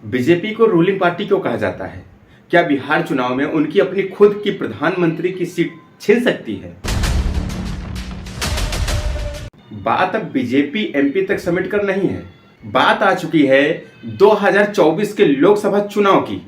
BJP को ruling party क्यों कहा जाता है? क्या बिहार चुनाव में उनकी अपनी खुद की प्रधानमंत्री की सीट छिन सकती है? बात अब बीजेपी एमपी तक समेट कर नहीं है, बात आ चुकी है 2024 के लोकसभा चुनाव की।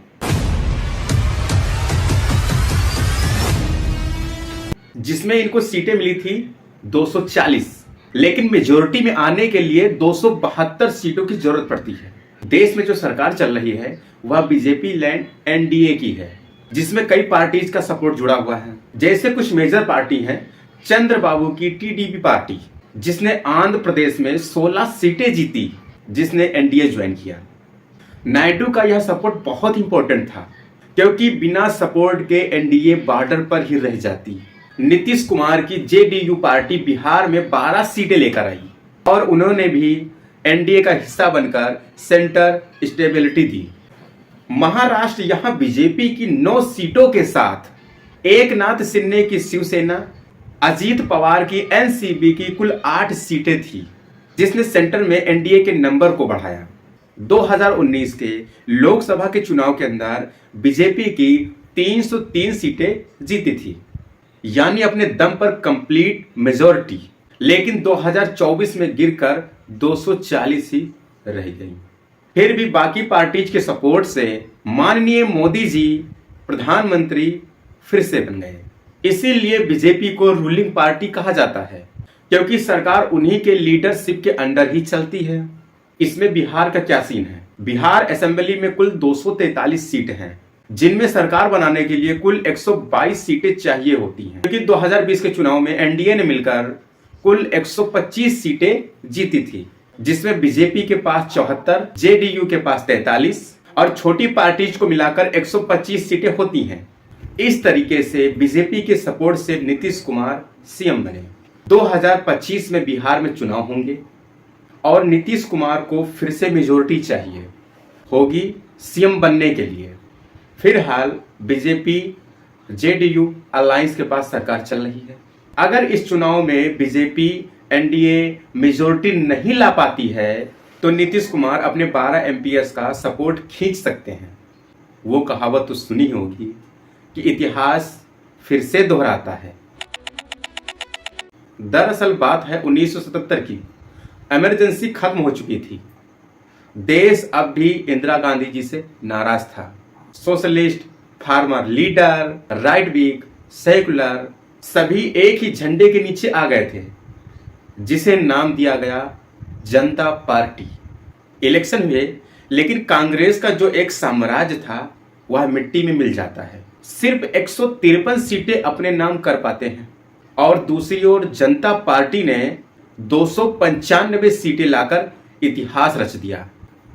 जिसमें इनको सीटें मिली थी 240, लेकिन मेजोरिटी में आने के लिए 272 सीटों की जरूरत पड़ती है। देश में जो सरकार चल रही है वह बीजेपी लैंड एनडीए की है, जिसमें कई पार्टीज का सपोर्ट जुड़ा हुआ है। जैसे कुछ मेजर पार्टी हैं, चंद्रबाबू की टीडीपी पार्टी, जिसने आंध्र प्रदेश में 16 सीटें जीती, जिसने एनडीए ज्वाइन किया। नायडू का यह सपोर्ट बहुत इंपॉर्टेंट था, क्योंकि बिना सपोर्ट के एनडीए बॉर्डर पर ही रह जाती। नीतीश कुमार की जेडीयू पार्टी बिहार में 12 सीटें लेकर आई और उन्होंने भी एनडीए का हिस्सा बनकर सेंटर स्टेबिलिटी दी। महाराष्ट्र यहां बीजेपी की 9 सीटों के साथ एकनाथ शिंदे की शिवसेना, अजीत पवार की एनसीपी की कुल 8 सीटें थी, जिसने सेंटर में एनडीए के नंबर को बढ़ाया। 2019 के लोकसभा के चुनाव के अंदर बीजेपी की 303 सीटें जीती थी, यानी अपने दम पर कंप्लीट मेजॉरिटी। लेकिन 2024 में गिरकर 240 ही रह गई। फिर भी बाकी पार्टीज के सपोर्ट से माननीय मोदी जी प्रधानमंत्री फिर से बन गए। इसीलिए बीजेपी को रूलिंग पार्टी कहा जाता है, क्योंकि सरकार उन्हीं के लीडरशिप के अंडर ही चलती है। इसमें बिहार का क्या सीन है? बिहार असेंबली में कुल 243 सीटें हैं, जिनमें सरकार बनाने के लिए कुल 122 सीटें चाहिए होती हैं, क्योंकि 2020 के चुनाव में एनडीए ने मिलकर कुल 125 सीटें जीती थी, जिसमें बीजेपी के पास 74, जेडीयू के पास 43 और छोटी पार्टीज को मिलाकर 125 सीटें होती हैं। इस तरीके से बीजेपी के सपोर्ट से नीतीश कुमार सीएम बने। 2025 में बिहार में चुनाव होंगे और नीतीश कुमार को फिर से मेजोरिटी चाहिए होगी सीएम बनने के लिए। फिलहाल बीजेपी जेडीयू अलायंस के पास सरकार चल रही है। अगर इस चुनाव में बीजेपी एनडीए मेजोरिटी नहीं ला पाती है तो नीतीश कुमार अपने 12 एमपीएस का सपोर्ट खींच सकते हैं। वो कहावत तो सुनी होगी कि इतिहास फिर से दोहराता है। दरअसल बात है 1977 की। इमरजेंसी खत्म हो चुकी थी। देश अब भी इंदिरा गांधी जी से नाराज था। Socialist, farmer leader, right wing, secular सभी एक ही झंडे के नीचे आ गए थे, जिसे नाम दिया गया जनता पार्टी। इलेक्शन हुए, लेकिन कांग्रेस का जो एक साम्राज्य था वह मिट्टी में मिल जाता है। सिर्फ 153 सीटें अपने नाम कर पाते हैं और दूसरी ओर जनता पार्टी ने 295 सीटें लाकर इतिहास रच दिया।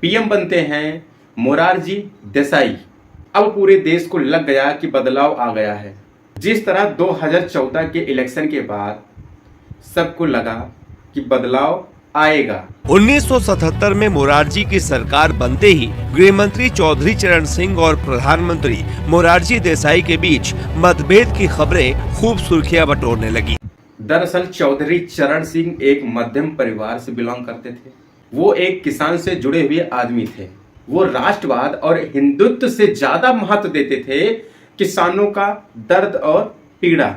पीएम बनते हैं मोरारजी देसाई। अब पूरे देश को लग गया कि बदलाव आ गया है। जिस तरह 2014 के इलेक्शन के बाद सबको लगा कि बदलाव आएगा। 1977 में मोरारजी की सरकार बनते ही गृह मंत्री चौधरी चरण सिंह और प्रधानमंत्री मोरारजी देसाई के बीच मतभेद की खबरें खूब सुर्खियां बटोरने लगी। दरअसल चौधरी चरण सिंह एक मध्यम परिवार से बिलोंग करते थे। वो एक किसान से जुड़े हुए आदमी थे। वो राष्ट्रवाद और हिंदुत्व से ज्यादा महत्व देते थे किसानों का दर्द और पीड़ा,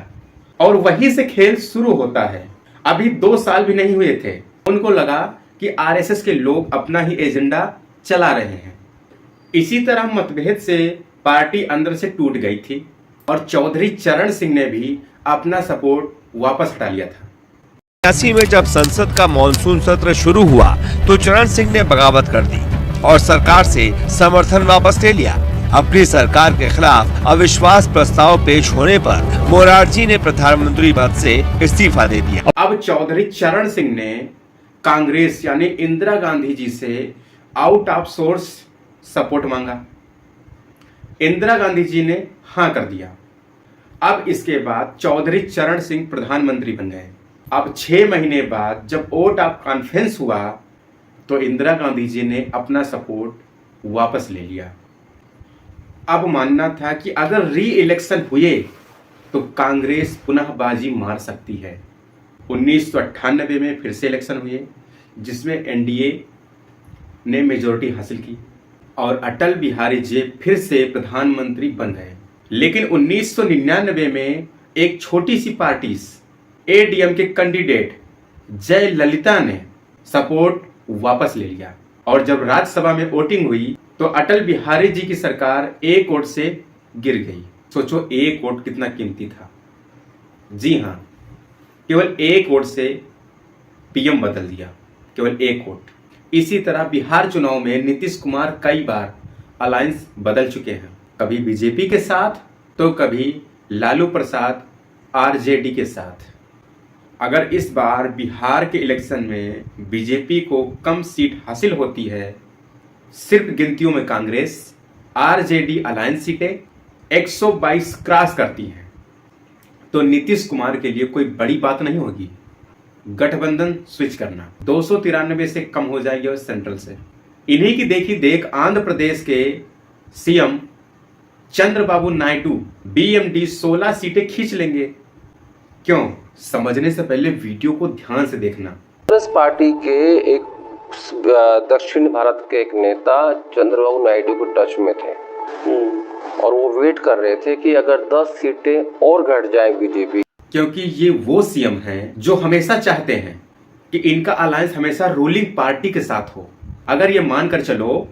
और वहीं से खेल शुरू होता है। अभी 2 साल भी नहीं हुए थे, उनको लगा कि आरएसएस के लोग अपना ही एजेंडा चला रहे हैं। इसी तरह मतभेद से पार्टी अंदर से टूट गई थी और चौधरी चरण सिंह ने भी अपना सपोर्ट वापस हटा लिया था। 1980 में जब संसद का मॉनसून सत्र शुरू हुआ तो चरण सिंह ने बगावत कर दी और सरकार से समर्थन वापस ले लिया। अपनी सरकार के खिलाफ अविश्वास प्रस्ताव पेश होने पर मोरारजी ने प्रधानमंत्री पद से इस्तीफा दे दिया। अब चौधरी चरण सिंह ने कांग्रेस यानी इंदिरा गांधी जी से आउट ऑफ सोर्स सपोर्ट मांगा। इंदिरा गांधी जी ने हाँ कर दिया। अब इसके बाद चौधरी चरण सिंह प्रधानमंत्री बन गए। अब 6 महीने बाद जब वोट ऑफ कॉन्फ्रेंस हुआ तो इंदिरा गांधी जी ने अपना सपोर्ट वापस ले लिया। अब मानना था कि अगर री इलेक्शन हुए तो कांग्रेस पुनः बाजी मार सकती है। 1998 में फिर से इलेक्शन हुए, जिसमें एनडीए ने मेजॉरिटी हासिल की और अटल बिहारी जी फिर से प्रधानमंत्री बन गए। लेकिन 1999 में एक छोटी सी पार्टी एडीएम के कैंडिडेट जयललिता ने सपोर्ट वापस ले लिया और जब राज्यसभा में वोटिंग हुई तो अटल बिहारी जी की सरकार एक वोट से गिर गई। सोचो एक वोट कितना कीमती था। जी हाँ, केवल एक वोट से पीएम बदल दिया, केवल एक वोट। इसी तरह बिहार चुनाव में नीतीश कुमार कई बार अलायंस बदल चुके हैं, कभी बीजेपी के साथ तो कभी लालू प्रसाद आरजेडी के साथ। अगर इस बार बिहार के इलेक्शन में बीजेपी को कम सीट हासिल होती है, सिर्फ गिनतियों में कांग्रेस आरजेडी अलायंस सीटें 122 क्रॉस करती हैं, तो नीतीश कुमार के लिए कोई बड़ी बात नहीं होगी गठबंधन स्विच करना। 293 से कम हो जाएगी और सेंट्रल से। इन्हीं की देखी देख आंध्र प्रदेश के सीएम चंद्रबाबू नायडू बीएमडी 16 सीटें खींच लेंगे। क्यों? समझने से पहले वीडियो को ध्यान से देखना। कांग्रेस पार्टी के एक दक्षिण भारत के एक नेता चंद्रबाबू नायडू को टच में थे और वो वेट कर रहे थे कि अगर 10 सीटें और घट जाए बीजेपी, क्योंकि ये वो सीएम हैं जो हमेशा चाहते हैं कि इनका अलायंस हमेशा रूलिंग पार्टी के साथ हो। अगर ये मानकर चलो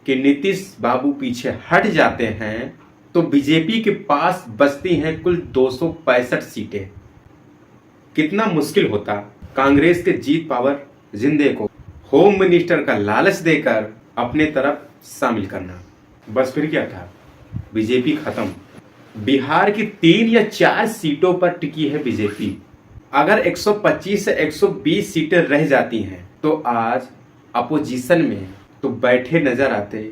कि नीतीश बाबू पीछे हट जाते हैं तो बीजेपी के पास बचती हैं कुल 265 सीटें। कितना मुश्किल होता कांग्रेस के जीत पावर जिंदे को होम मिनिस्टर का लालच देकर अपने तरफ शामिल करना। बस फिर क्या था, बीजेपी खत्म। बिहार की 3 या 4 सीटों पर टिकी है बीजेपी। अगर 125 से 120 सीटें रह जाती हैं तो आज अपोजिशन में तो बैठे नजर आते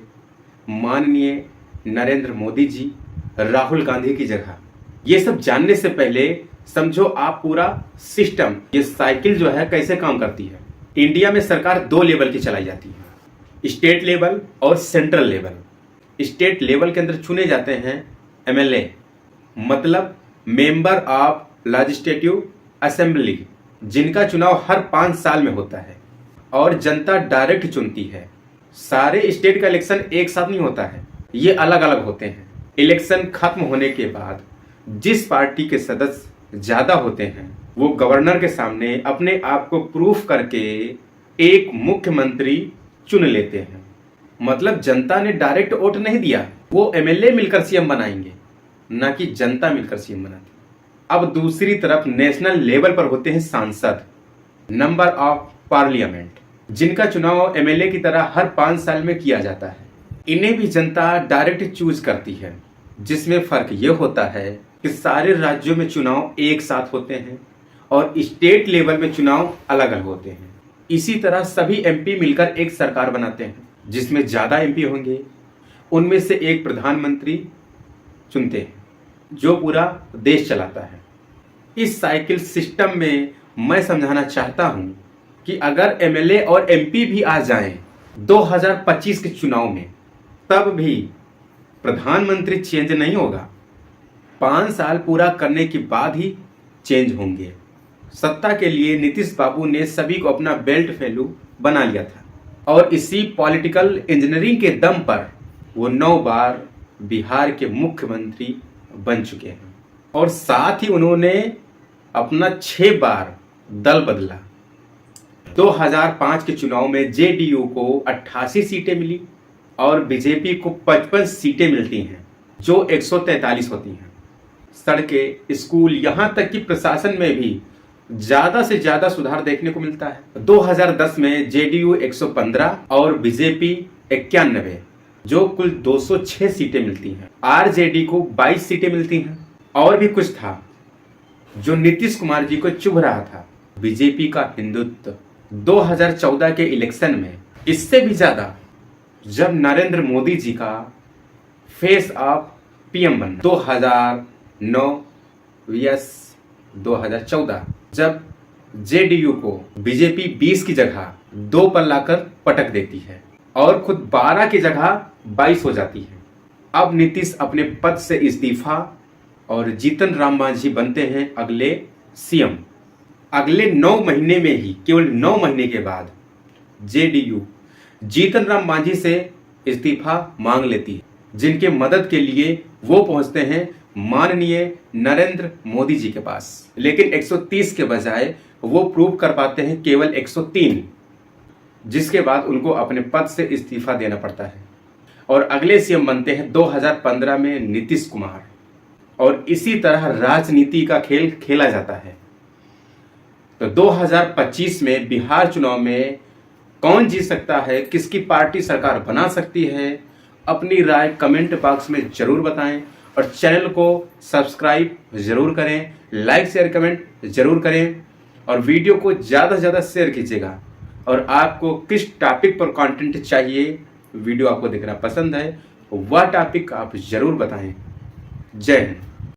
माननीय नरेंद्र मोदी जी, राहुल गांधी की जगह। ये सब जानने से पहले समझो आप पूरा सिस्टम, ये साइकिल जो है कैसे काम करती है। इंडिया में सरकार 2 लेवल की चलाई जाती है, स्टेट लेवल और सेंट्रल लेवल। स्टेट लेवल के अंदर चुने जाते हैं एमएलए, मतलब मेंबर ऑफ लेजिस्लेटिव असेंबली, जिनका चुनाव हर 5 साल में होता है और जनता डायरेक्ट चुनती है। सारे स्टेट का इलेक्शन एक साथ नहीं होता है, ये अलग अलग होते हैं। इलेक्शन खत्म होने के बाद जिस पार्टी के सदस्य ज्यादा होते हैं वो गवर्नर के सामने अपने आप को प्रूफ करके एक मुख्यमंत्री चुन लेते हैं। मतलब जनता ने डायरेक्ट वोट नहीं दिया, वो एमएलए मिलकर सीएम बनाएंगे, ना कि जनता मिलकर सीएम बनाती। अब दूसरी तरफ नेशनल लेवल पर होते हैं सांसद, नंबर ऑफ पार्लियामेंट, जिनका चुनाव एमएलए की तरह हर 5 साल में किया जाता है। इन्हें भी जनता डायरेक्ट चूज करती है, जिसमें फर्क यह होता है कि सारे राज्यों में चुनाव एक साथ होते हैं और स्टेट लेवल में चुनाव अलग अलग होते हैं। इसी तरह सभी एमपी मिलकर एक सरकार बनाते हैं, जिसमें ज्यादा एमपी होंगे उनमें से एक प्रधानमंत्री चुनते हैं जो पूरा देश चलाता है। इस साइकिल सिस्टम में मैं समझाना चाहता हूं कि अगर एमएलए और एमपी भी आ जाएं 2025 के चुनाव में, तब भी प्रधानमंत्री चेंज नहीं होगा। 5 साल पूरा करने के बाद ही चेंज होंगे। सत्ता के लिए नीतीश बाबू ने सभी को अपना बेल्ट फेलू बना लिया था और इसी पॉलिटिकल इंजीनियरिंग के दम पर वो 9 बार बिहार के मुख्यमंत्री बन चुके हैं और साथ ही उन्होंने अपना 6 बार दल बदला। 2005 के चुनाव में जेडीयू को 88 सीटें मिली और बीजेपी को 55 सीटें मिलती हैं, जो 143 होती हैं। सड़कें, स्कूल, यहां तक कि प्रशासन में भी ज्यादा से ज्यादा सुधार देखने को मिलता है। 2010 में जेडीयू 115 और बीजेपी 91, जो कुल 206 सीटें मिलती हैं। आरजेडी को 22 सीटें मिलती हैं। और भी कुछ था जो नीतीश कुमार जी को चुभ रहा था, बीजेपी का हिंदुत्व। 2014 के इलेक्शन में इससे भी ज्यादा जब नरेंद्र मोदी जी का फेस ऑफ पीएम बना 2009 vs 2014, जब जेडीयू को बीजेपी 20 की जगह 2 पर लाकर पटक देती है और खुद 12 की जगह 22 हो जाती है। अब नीतीश अपने पद से इस्तीफा और जीतन राम मांझी बनते हैं अगले सीएम। अगले 9 महीने में ही, केवल 9 महीने के बाद जेडीयू जीतन राम मांझी से इस्तीफा मांग लेती है, जिनके मदद के लिए वो पहुंचते हैं माननीय नरेंद्र मोदी जी के पास। लेकिन 130 के बजाय वो प्रूव कर पाते हैं केवल 103, जिसके बाद उनको अपने पद से इस्तीफा देना पड़ता है और अगले सीएम बनते हैं 2015 में नीतीश कुमार। और इसी तरह राजनीति का खेल खेला जाता है। तो 2025 में बिहार चुनाव में कौन जीत सकता है, किसकी पार्टी सरकार बना सकती है, अपनी राय कमेंट बॉक्स में जरूर बताएं और चैनल को सब्सक्राइब जरूर करें, लाइक शेयर कमेंट जरूर करें और वीडियो को ज़्यादा से ज़्यादा शेयर कीजिएगा। और आपको किस टॉपिक पर कंटेंट चाहिए, वीडियो आपको देखना पसंद है, वह टॉपिक आप जरूर बताएं। जय हिंद।